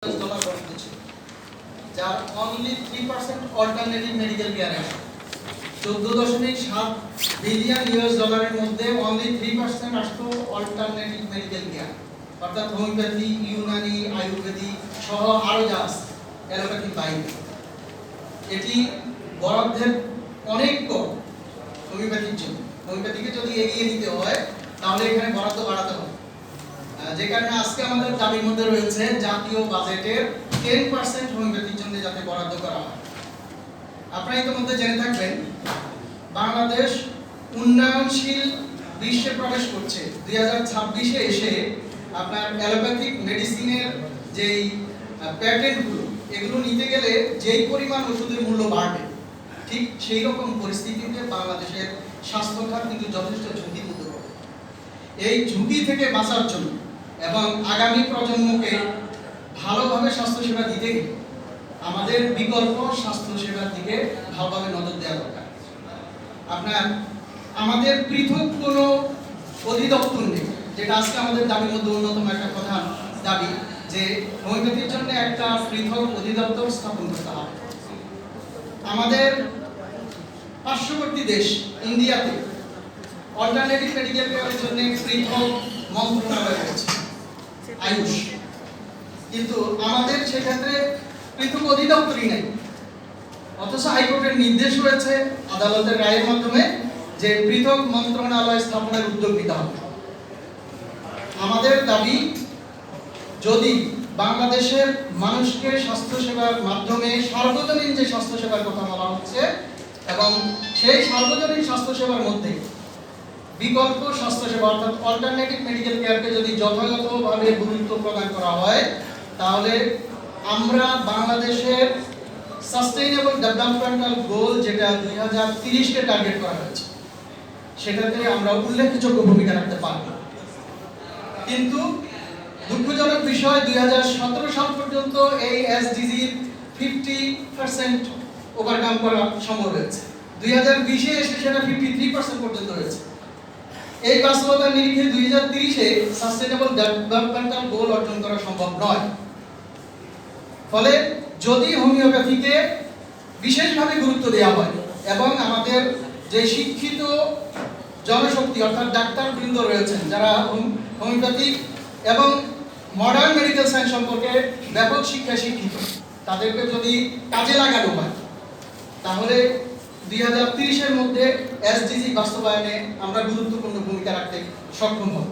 $, যার only 3% alternative medical care আছে। $14.7 billion এর মধ্যে only 3% আসতো alternative medical care, অর্থাৎ হোমিওপ্যাথি, ইউনানি, আয়ুর্বেদিক সহ আরো যা আছে অ্যালোপ্যাথি বাইরে। এটি বরাদ্দের অনেক কম হোমিওপ্যাথির জন্য। হোমিওপ্যাথিকে যদি এগিয়ে নিতে হয় তাহলে এখানে বরাদ্দ বাড়াতে হবে। যে কারণে আজকে আমাদের দাবির মধ্যে রয়েছে জাতীয় বাজেটের 10% হোমিওপ্যাথির জন্য যাতে বরাদ্দ করা হয়। আপনারা ইতিমধ্যে জেনে থাকবেন বাংলাদেশ উন্নয়নশীল বিশ্বে প্রবেশ করছে। 2026-এ এসে আপনার অ্যালোপ্যাথিক মেডিসিনের যেই প্যাটেন্টগুলো এগুলো নিতে গেলে যেই পরিমাণ ওষুধের মূল্য বাড়বে, ঠিক সেই রকম পরিস্থিতিতে বাংলাদেশের স্বাস্থ্য খাত কিন্তু যথেষ্ট ঝুঁকির মধ্যে পড়বে। এই ঝুঁকি থেকে বাঁচার জন্য এবং আগামী প্রজন্মকে ভালোভাবে স্বাস্থ্যসেবা দিতে গেলে আমাদের বিকল্প স্বাস্থ্যসেবার দিকে ভালোভাবে নজর দেওয়া দরকার। আপনার আমাদের পৃথক কোনো অধিদপ্তর নেই, যেটা আজকে আমাদের দাবির মধ্যে অন্যতম একটা প্রধান দাবি যে হোমিওপ্যাথির জন্য একটা পৃথক অধিদপ্তর স্থাপন করতে হবে। আমাদের পার্শ্ববর্তী দেশ ইন্ডিয়াতে অল্টারনেটিভ মেডিকেল কেয়ারের জন্য পৃথক মন্ত্রণালয় রয়েছে, আয়ুষ, কিন্তু আমাদের সেক্ষেত্রে পৃথক অধিদপ্তরই নেই। অথচ হাইকোর্টের নির্দেশ রয়েছে আদালতের রায়ের মাধ্যমে যে পৃথক মন্ত্রণালয় স্থাপনের উদ্যোগ নিতে হবে। আমাদের দাবি, যদি বাংলাদেশের মানুষকে স্বাস্থ্যসেবার মাধ্যমে সার্বজনীন যে স্বাস্থ্যসেবার কথা বলা হচ্ছে এবং সেই সার্বজনীন স্বাস্থ্যসেবার মধ্যে বিকল্প স্বাস্থ্যসেবা অর্থাৎ অল্টারনেটিভ মেডিকেল কেয়ারকে যদি যথাযথভাবে গুরুত্ব প্রদান করা হয়, তাহলে আমরা বাংলাদেশের সাস্টেইনেবল ডেভেলপমেন্টাল গোল যেটা 2030-কে টার্গেট করা হয়েছে সেটাতে আমরা উল্লেখযোগ্য ভূমিকা রাখতে পারব। কিন্তু দুঃখজনক বিষয়, 2017 সাল পর্যন্ত এই এসডিজির 50% ওভারকাম করা সম্ভব হয়েছে। 2020-এ এসে সেটা 53% পর্যন্ত হয়েছে। এই বাস্তবতার নিরিখে 2030-এ সাস্টেইনেবল ডেভেলপমেন্টাল গোল অর্জন করা সম্ভব নয়। ফলে যদি হোমিওপ্যাথিকে বিশেষভাবে গুরুত্ব দেওয়া হয় এবং আমাদের যে শিক্ষিত জনশক্তি অর্থাৎ ডাক্তারবৃন্দ রয়েছেন যারা হোমিওপ্যাথিক এবং মডার্ন মেডিকেল সায়েন্স সম্পর্কে ব্যাপক শিক্ষায় শিক্ষিত, তাদেরকে যদি কাজে লাগানো হয় তাহলে 2030-এর মধ্যে এসডিজি বাস্তবায়নে আমরা গুরুত্বপূর্ণ ভূমিকা রাখতে সক্ষম হব।